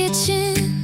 kitchen,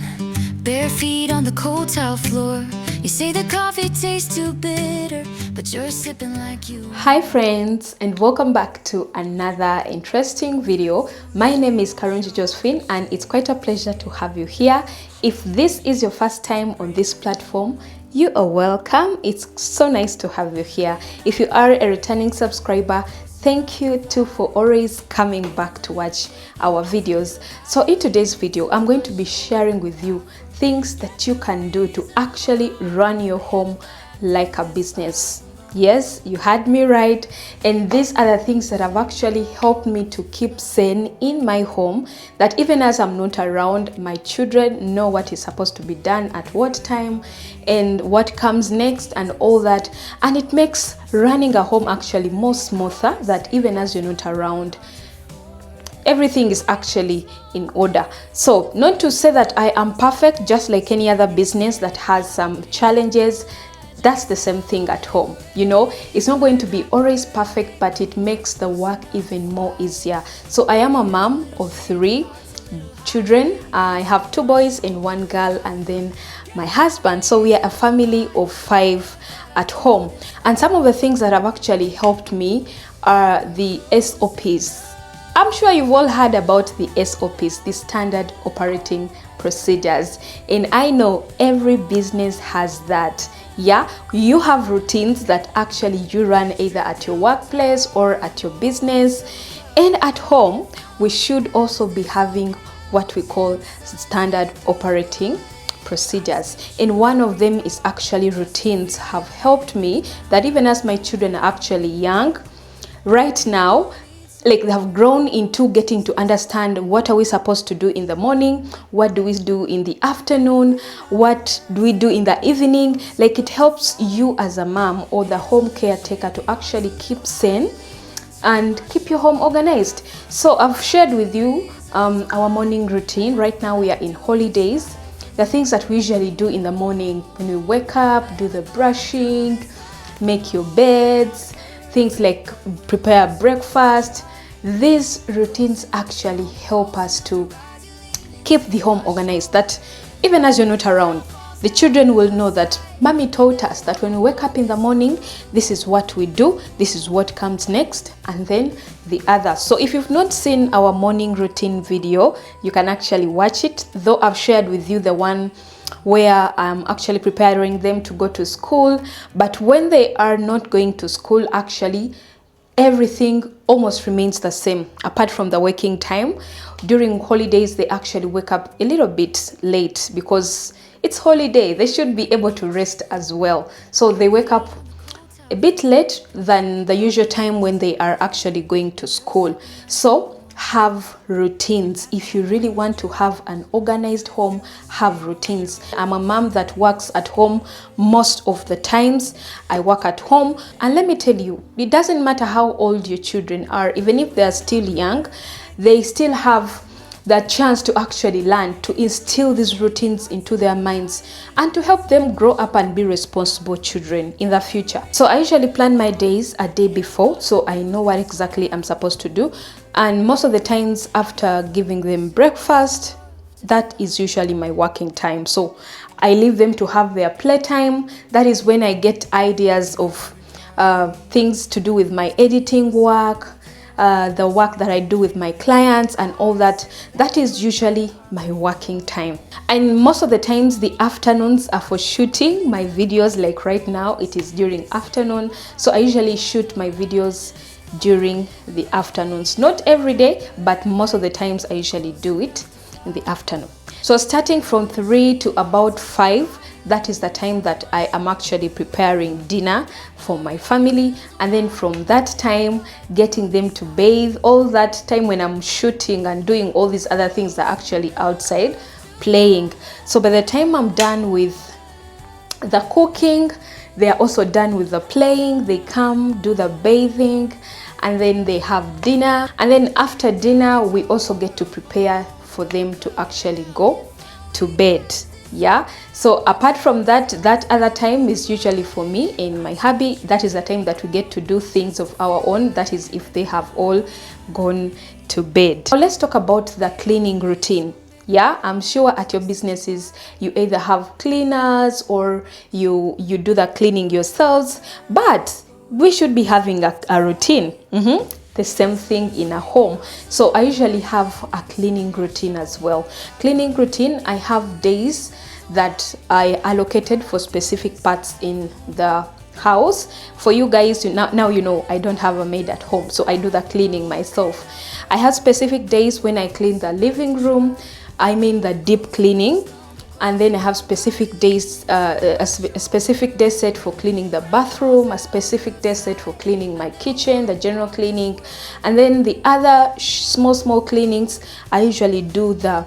bare feet on the cold tile floor. You say the coffee tastes too bitter, but you're sipping like you. Hi friends, and welcome back to another interesting video. My name is Karunji Josephine, and it's quite a pleasure to have you here. If this is your first time on this platform, you are welcome. It's so nice to have you here. If you are a returning subscriber, thank you too for always coming back to watch our videos. So in today's video, I'm going to be sharing with you things that you can do to actually run your home like a business. Yes, you heard me right. And these are the things that have actually helped me to keep sane in my home, that even as I'm not around, my children know what is supposed to be done at what time and what comes next and all that. And it makes running a home actually more smoother, that even as you're not around, everything is actually in order. So not to say that I am perfect, just like any other business that has some challenges. That's the same thing at home. You know, it's not going to be always perfect, but it makes the work even more easier. So I am a mom of 3 children. I have 2 boys and 1 girl, and then my husband. So we are a family of 5 at home. And some of the things that have actually helped me are the SOPs. I'm sure you've all heard about the SOPs, the standard operating procedures. And I know every business has that. Yeah, you have routines that actually you run either at your workplace or at your business. And at home, we should also be having what we call standard operating procedures. And one of them is actually routines have helped me, that even as my children are actually young, right now, like they have grown into getting to understand what are we supposed to do in the morning, what do we do in the afternoon, what do we do in the evening. Like it helps you as a mom or the home caretaker to actually keep sane and keep your home organized. So I've shared with you our morning routine. Right now we are in holidays. The things that we usually do in the morning when we wake up, do the brushing, make your beds, things like prepare breakfast. These routines actually help us to keep the home organized, that even as you're not around, the children will know that mommy taught us that when we wake up in the morning, this is what we do, this is what comes next, and then the other. So if you've not seen our morning routine video, you can actually watch it, though I've shared with you the one where I'm actually preparing them to go to school. But when they are not going to school, actually everything almost remains the same apart from the waking time. During holidays, they actually wake up a little bit late because it's holiday. They should be able to rest as well. So they wake up a bit late than the usual time when they are actually going to school. So have routines. If you really want to have an organized home, have routines. I'm a mom that works at home most of the times. I work at home, and let me tell you, it doesn't matter how old your children are, even if they're still young, they still have that chance to actually learn, to instill these routines into their minds and to help them grow up and be responsible children in the future. So I usually plan my days a day before, so I know what exactly I'm supposed to do. And most of the times after giving them breakfast, that is usually my working time. So I leave them to have their playtime. That is when I get ideas of things to do with my editing work, the work that I do with my clients and all that. That is usually my working time. And most of the times the afternoons are for shooting my videos. Like right now, it is during afternoon. So I usually shoot my videos during the afternoons. Not every day, but most of the times I usually do it in the afternoon. So starting from 3 to about 5, that is the time that I am actually preparing dinner for my family. And then from that time, getting them to bathe, all that time when I'm shooting and doing all these other things that are actually outside playing. So by the time I'm done with the cooking, they are also done with the playing. They come, do the bathing, and then they have dinner. And then after dinner, we also get to prepare for them to actually go to bed. Yeah, so apart from that, that other time is usually for me and my hubby. That is the time that we get to do things of our own. That is if they have all gone to bed. Now let's talk about the cleaning routine. Yeah, I'm sure at your businesses you either have cleaners or you do the cleaning yourselves, but we should be having a routine. The same thing in a home. So I usually have a cleaning routine as well. Cleaning routine, I have days that I allocated for specific parts in the house. For you guys, now you know I don't have a maid at home, so I do the cleaning myself. I have specific days when I clean the living room, I mean the deep cleaning, and then I have specific days, a specific day set for cleaning the bathroom, a specific day set for cleaning my kitchen, the general cleaning, and then the other small cleanings I usually do the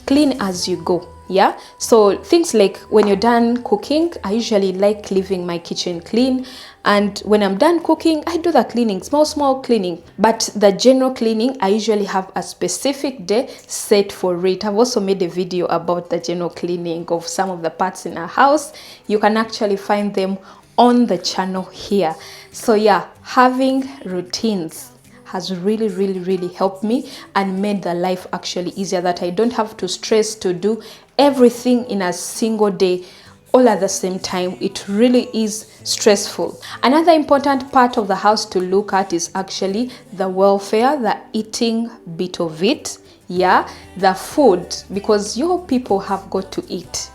clean as you go. Yeah, so things like when you're done cooking, I usually like leaving my kitchen clean, and when I'm done cooking, I do the cleaning, small cleaning. But the general cleaning, I usually have a specific day set for it. I've also made a video about the general cleaning of some of the parts in our house. You can actually find them on the channel here. So yeah, having routines has really helped me and made the life actually easier, that I don't have to stress to do everything in a single day all at the same time. It really is stressful. Another important part of the house to look at is actually the welfare, the eating bit of it. Yeah, the food, because your people have got to eat.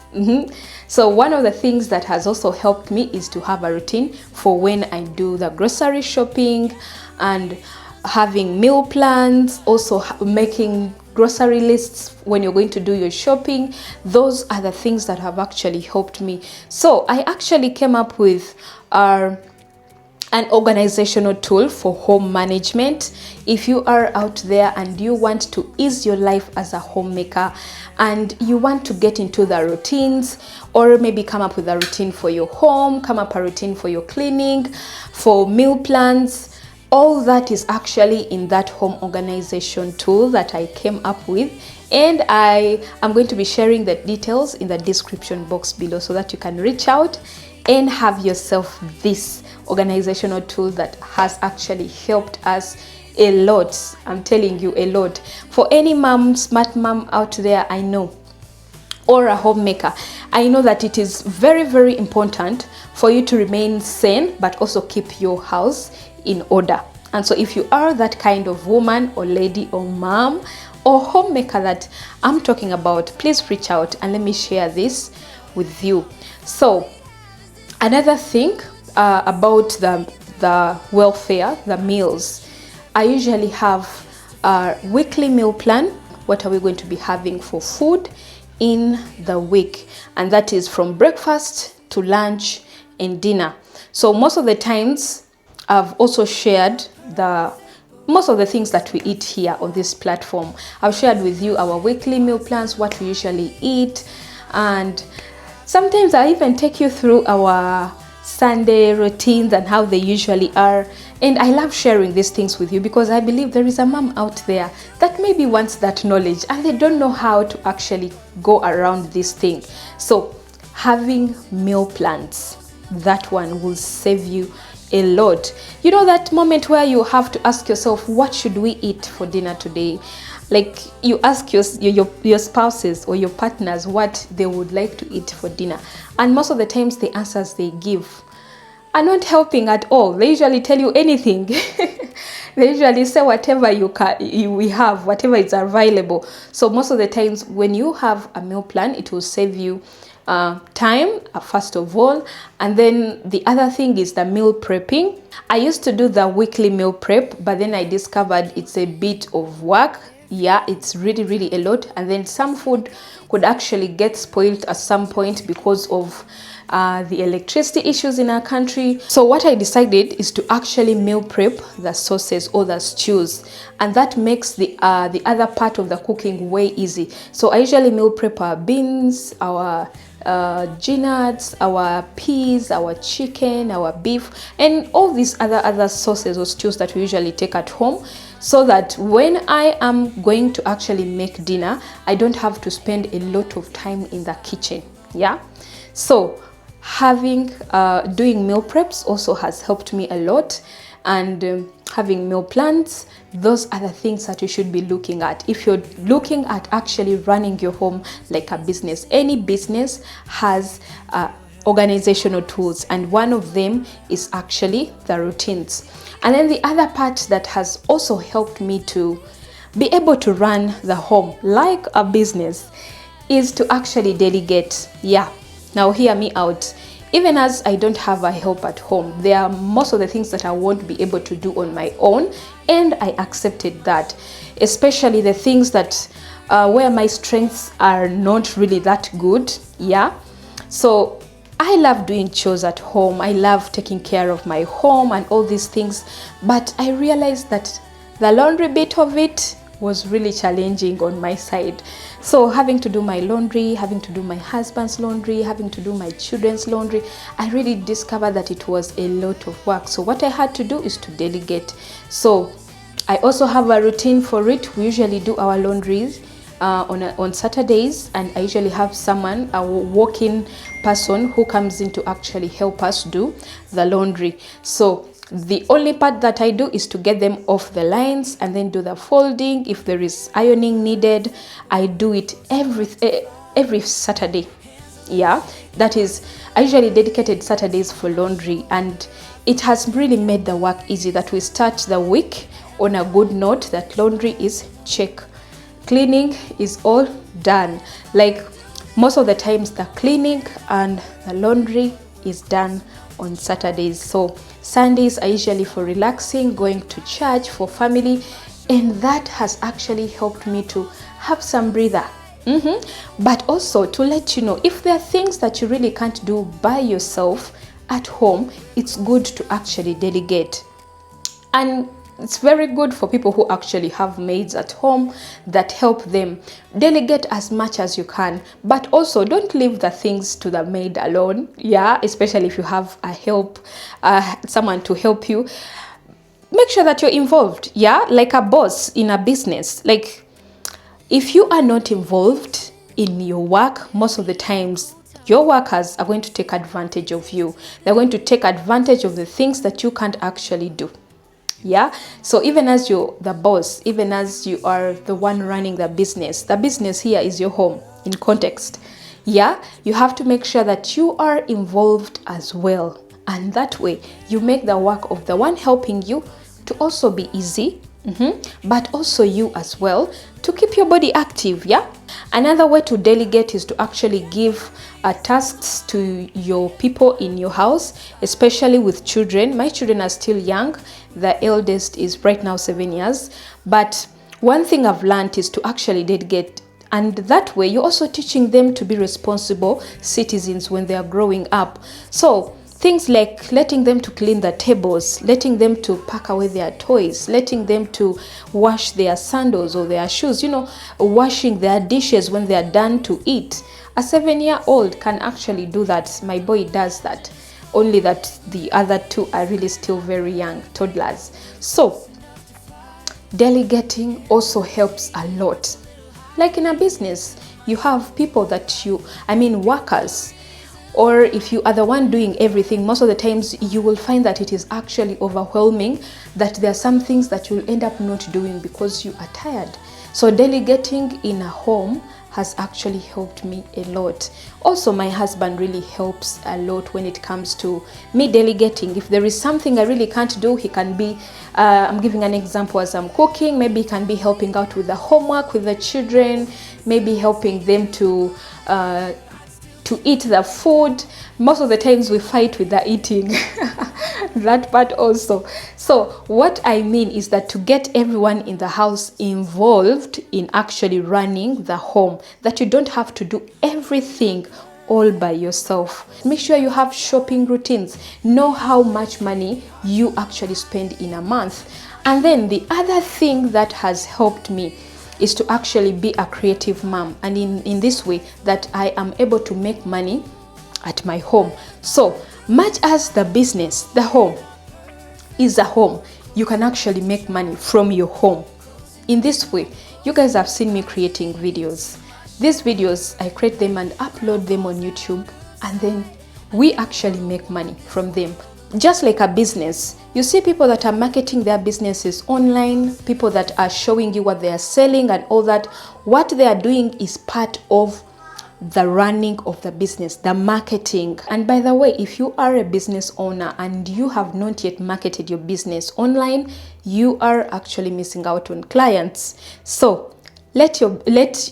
So one of the things that has also helped me is to have a routine for when I do the grocery shopping, and having meal plans, also making grocery lists when you're going to do your shopping. Those are the things that have actually helped me. So I actually came up with an organizational tool for home management. If you are out there and you want to ease your life as a homemaker, and you want to get into the routines, or maybe come up with a routine for your home, come up a routine for your cleaning, for meal plans, all that is actually in that home organization tool that I came up with, and I am going to be sharing the details in the description box below so that you can reach out and have yourself this organizational tool that has actually helped us a lot. I'm telling you, a lot. For any mom, smart mom out there, I know, or a homemaker, I know that it is very important for you to remain sane but also keep your house in order. And so if you are that kind of woman or lady or mom or homemaker that I'm talking about, please reach out and let me share this with you. So another thing about the welfare, the meals, I usually have a weekly meal plan. What are we going to be having for food in the week? And that is from breakfast to lunch and dinner. So most of the times I've also shared most of the things that we eat here on this platform. I've shared with you our weekly meal plans, what we usually eat, and sometimes I even take you through our Sunday routines and how they usually are. And I love sharing these things with you because I believe there is a mom out there that maybe wants that knowledge and they don't know how to actually go around this thing. So having meal plans, that one will save you a lot. You know that moment where you have to ask yourself, what should we eat for dinner today? Like you ask your spouses or your partners what they would like to eat for dinner, and most of the times the answers they give are not helping at all. They usually tell you anything. They usually say whatever we have, whatever is available. So most of the times when you have a meal plan, it will save you time, first of all. And then the other thing is the meal prepping. I used to do the weekly meal prep, but then I discovered it's a bit of work. Yeah, it's really a lot. And then some food could actually get spoiled at some point because of the electricity issues in our country. So what I decided is to actually meal prep the sauces or the stews, and that makes the other part of the cooking way easy. So I usually meal prep our beans, our nuts, our peas, our chicken, our beef, and all these other sauces or stews that we usually take at home, so that when I am going to actually make dinner, I don't have to spend a lot of time in the kitchen. Yeah, so having doing meal preps also has helped me a lot. And having meal plans. Those are the things that you should be looking at if you're looking at actually running your home like a business. Any business has organizational tools, and one of them is actually the routines. And then the other part that has also helped me to be able to run the home like a business is to actually delegate. Yeah, now hear me out. Even as I don't have a help at home, there are most of the things that I won't be able to do on my own, and I accepted that, especially the things that where my strengths are not really that good. Yeah, so I love doing chores at home. I love taking care of my home and all these things, but I realized that the laundry bit of it was really challenging on my side. So having to do my laundry, having to do my husband's laundry, having to do my children's laundry, I really discovered that it was a lot of work. So what I had to do is to delegate. So I also have a routine for it. We usually do our laundries on Saturdays, and I usually have someone, a walk-in person, who comes in to actually help us do the laundry. So the only part that I do is to get them off the lines and then do the folding. If there is ironing needed, I do it every Saturday. Yeah, that is, I usually dedicated Saturdays for laundry, and it has really made the work easy, that we start the week on a good note, that laundry is check, cleaning is all done. Like most of the times the cleaning and the laundry is done on Saturdays. So Sundays are usually for relaxing, going to church, for family, and that has actually helped me to have some breather. But also to let you know, if there are things that you really can't do by yourself at home, it's good to actually delegate. And it's very good for people who actually have maids at home that help them. Delegate as much as you can, but also don't leave the things to the maid alone. Yeah, especially if you have a help, someone to help you. Make sure that you're involved. Yeah, like a boss in a business. Like if you are not involved in your work, most of the times your workers are going to take advantage of you. They're going to take advantage of the things that you can't actually do. Yeah, so even as you're the boss, even as you are the one running the business here is your home in context. Yeah, you have to make sure that you are involved as well, and that way you make the work of the one helping you to also be easy, but also you as well to keep your body active. Yeah, another way to delegate is to actually give tasks to your people in your house, especially with children. My children are still young. The eldest is right now 7 years, but one thing I've learned is to actually delegate, and that way you're also teaching them to be responsible citizens when they are growing up. So things like letting them to clean the tables, letting them to pack away their toys, letting them to wash their sandals or their shoes, washing their dishes when they are done to eat. A 7-year-old can actually do that. My boy does that. Only that the other two are really still very young, toddlers. So delegating also helps a lot. Like in a business, you have people that workers, or if you are the one doing everything, most of the times you will find that it is actually overwhelming, that there are some things that you'll end up not doing because you are tired. So delegating in a home has actually helped me a lot. Also, my husband really helps a lot when it comes to me delegating. If there is something I really can't do, he can be, I'm giving an example, as I'm cooking, maybe he can be helping out with the homework with the children, maybe helping them to eat the food. Most of the times we fight with the eating, that part also. So what I mean is that to get everyone in the house involved in actually running the home, that you don't have to do everything all by yourself. Make sure you have shopping routines. Know how much money you actually spend in a month. And then the other thing that has helped me is to actually be a creative mom, and in this way that I am able to make money at my home. So much as the business, the home is a home, you can actually make money from your home. In this way, you guys have seen me creating videos. These videos, I create them and upload them on YouTube, and then we actually make money from them. just like a business, you see people that are marketing their businesses online, people that are showing you what they are selling and all that. What they are doing is part of the running of the business, the marketing. And by the way, if you are a business owner and you have not yet marketed your business online, you are actually missing out on clients. So let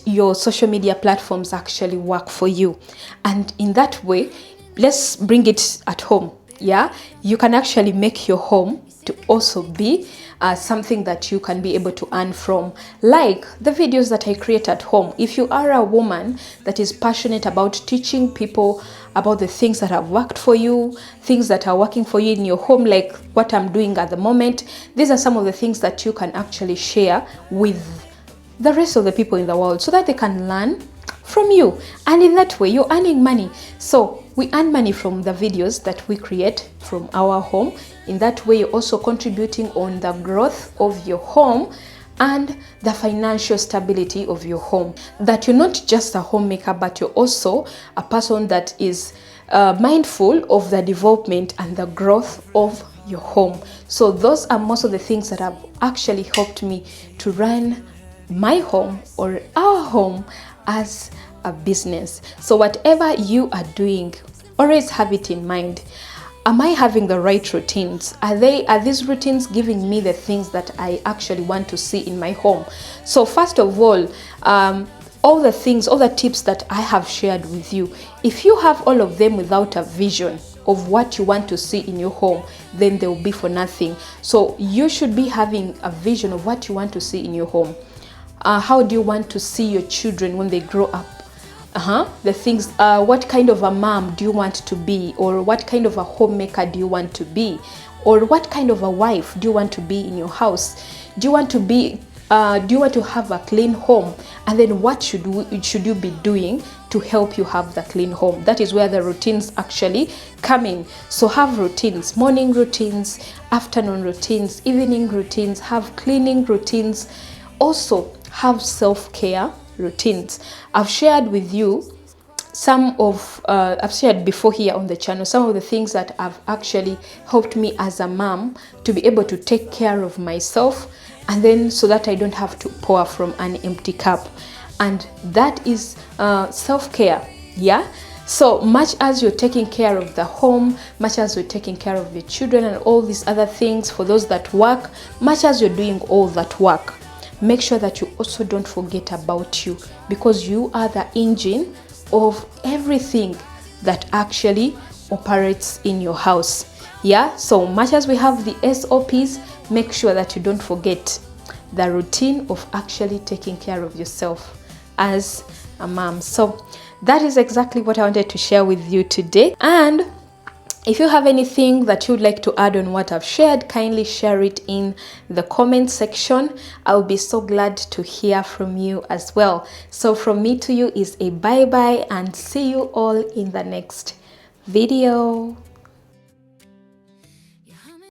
your social media platforms actually work for you. And in that way, let's bring it at home. Yeah, you can actually make your home to also be something that you can be able to earn from, like the videos that I create at home. If you are a woman that is passionate about teaching people about the things that have worked for you, things that are working for you in your home, like what I'm doing at the moment, these are some of the things that you can actually share with the rest of the people in the world so that they can learn from you. And in that way, you're earning money. So we earn money from the videos that we create from our home. In that way, you're also contributing on the growth of your home and the financial stability of your home. That you're not just a homemaker, but you're also a person that is mindful of the development and the growth of your home. So those are most of the things that have actually helped me to run my home or our home as a business. So whatever you are doing, always have it in mind. Am I having the right routines? Are these routines giving me the things that I actually want to see in my home? So first of all the tips that I have shared with you, if you have all of them without a vision of what you want to see in your home, then they will be for nothing. So you should be having a vision of what you want to see in your home. How do you want to see your children when they grow up? The things, what kind of a mom do you want to be, or what kind of a homemaker do you want to be, or what kind of a wife do you want to be in your house? Do you want to have a clean home? And then what should you be doing to help you have the clean home? That is where the routines actually come in. So have routines, morning routines, afternoon routines, evening routines, have cleaning routines. Also have self-care routines. I've shared with you I've shared before here on the channel some of the things that have actually helped me as a mom to be able to take care of myself, and then so that I don't have to pour from an empty cup. And that is self-care. Yeah. So much as you're taking care of the home, much as you're taking care of your children and all these other things, for those that work, much as you're doing all that work, make sure that you also don't forget about you, because you are the engine of everything that actually operates in your house. Yeah, so much as we have the SOPs, make sure that you don't forget the routine of actually taking care of yourself as a mom. So that is exactly what I wanted to share with you today. And if you have anything that you'd like to add on what I've shared, kindly share it in the comment section. I'll be so glad to hear from you as well. So from me to you is a bye-bye, and see you all in the next video.